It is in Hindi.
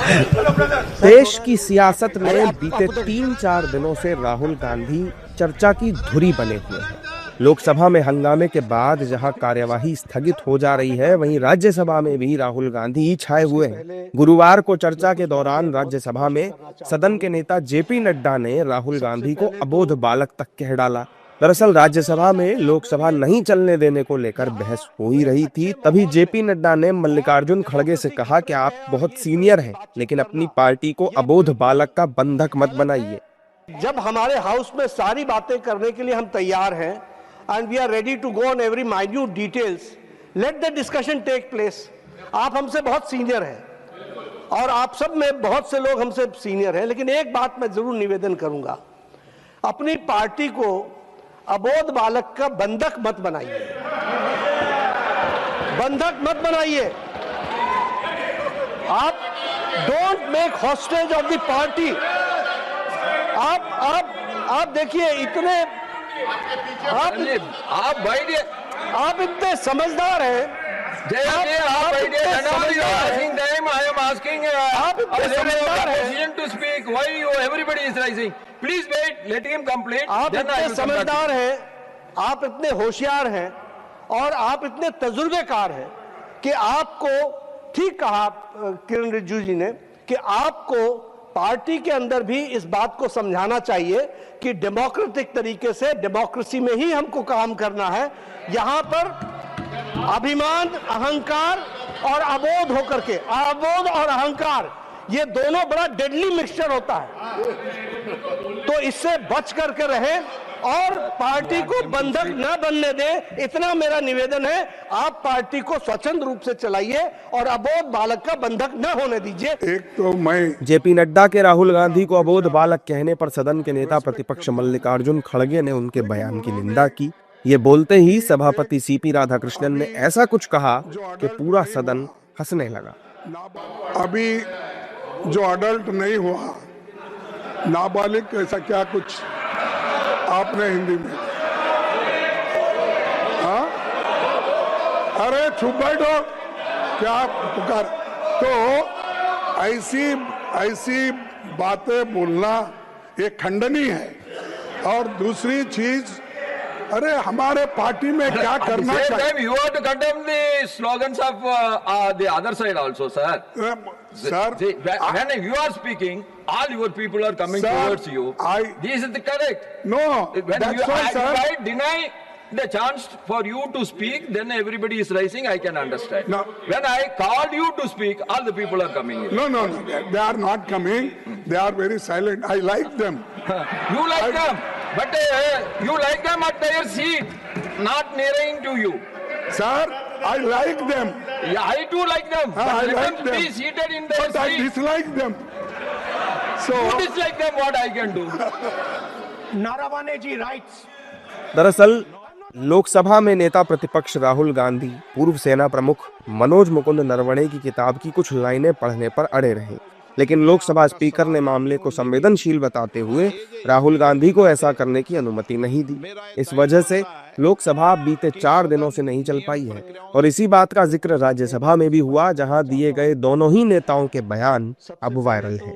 देश की सियासत में बीते 3-4 दिनों से राहुल गांधी चर्चा की धुरी बने हुए हैं। लोकसभा में हंगामे के बाद जहां कार्यवाही स्थगित हो जा रही है, वहीं राज्यसभा में भी राहुल गांधी ही छाए हुए हैं। गुरुवार को चर्चा के दौरान राज्यसभा में सदन के नेता जेपी नड्डा ने राहुल गांधी को अबोध बालक तक कह डाला। दरअसल राज्यसभा में लोकसभा नहीं चलने देने को लेकर बहस हो ही रही थी, तभी जेपी नड्डा ने मल्लिकार्जुन खड़गे से कहा कि आप बहुत सीनियर हैं, लेकिन अपनी पार्टी को अबोध बालक का बंधक मत बनाइए। जब हमारे हाउस में सारी बातें करने के लिए हम तैयार हैं and we are ready to go on every minute details, let the discussion take place. आप हमसे बहुत सीनियर हैं और आप सब में बहुत से लोग हमसे सीनियर हैं, लेकिन एक बात मैं जरूर निवेदन करूंगा, अपनी पार्टी को अबोध बालक का बंधक मत बनाइए, बंधक मत बनाइए। आप don't make hostage of the party. आप देखिए, इतने आप बैठिए, आप इतने समझदार हैं। Please wait, let him complete. आप इतने समझदार हैं, आप इतने होशियार हैं और आप इतने तजुर्बेकार हैं कि आपको, ठीक कहा किरण रिजिजू जी ने, कि आपको पार्टी के अंदर भी इस बात को समझाना चाहिए कि डेमोक्रेटिक तरीके से, डेमोक्रेसी में ही हमको काम करना है। यहां पर अभिमान, अहंकार और अबोध होकर के, अबोध और अहंकार, ये दोनों बड़ा डेडली मिक्सचर होता है, तो इससे बच करके रहें और पार्टी को बंधक न बनने दें। इतना मेरा निवेदन है, आप पार्टी को स्वच्छंद रूप से चलाइए और अबोध बालक का बंधक न होने दीजिए। एक तो मैं जेपी नड्डा के राहुल गांधी को अबोध बालक कहने पर सदन के नेता प्रतिपक्ष मल्लिकार्जुन खड़गे ने उनके बयान की निंदा की। ये बोलते ही सभापति सीपी राधाकृष्णन ने ऐसा कुछ कहा कि पूरा सदन हंसने लगा। अभी जो अडल्ट नहीं हुआ, नाबालिग, ऐसा क्या कुछ आपने हिंदी में, हाँ? अरे चुप बैठो, क्या पुकार। तो ऐसी बातें बोलना ये खंडनीय है। और दूसरी चीज, अरे हमारे पार्टी में क्या करना चाहिए। You have to condemn the slogans of the other side also, sir. Sir, when you are speaking, all your people are coming towards you. This is the correct. No, that's why, sir. If I deny the chance for you to speak, then everybody is rising. I can understand. No. When I called you to speak, all the people are coming in. No, they are not coming. They are very silent. I like them. You like them, but you like them at their seat, not nearing to you. Sir, I like them. Yeah, I too like them. But I let like them them. be seated in their But I seat. dislike them. So You dislike them, what I can do? Naravane ji writes. दरअसल लोकसभा में नेता प्रतिपक्ष राहुल गांधी पूर्व सेना प्रमुख मनोज मुकुंद नरवणे की किताब की कुछ लाइनें पढ़ने पर अड़े रहे, लेकिन लोकसभा स्पीकर ने मामले को संवेदनशील बताते हुए राहुल गांधी को ऐसा करने की अनुमति नहीं दी। इस वजह से लोकसभा बीते 4 दिनों से नहीं चल पाई है और इसी बात का जिक्र राज्यसभा में भी हुआ, जहां दिए गए दोनों ही नेताओं के बयान अब वायरल हैं।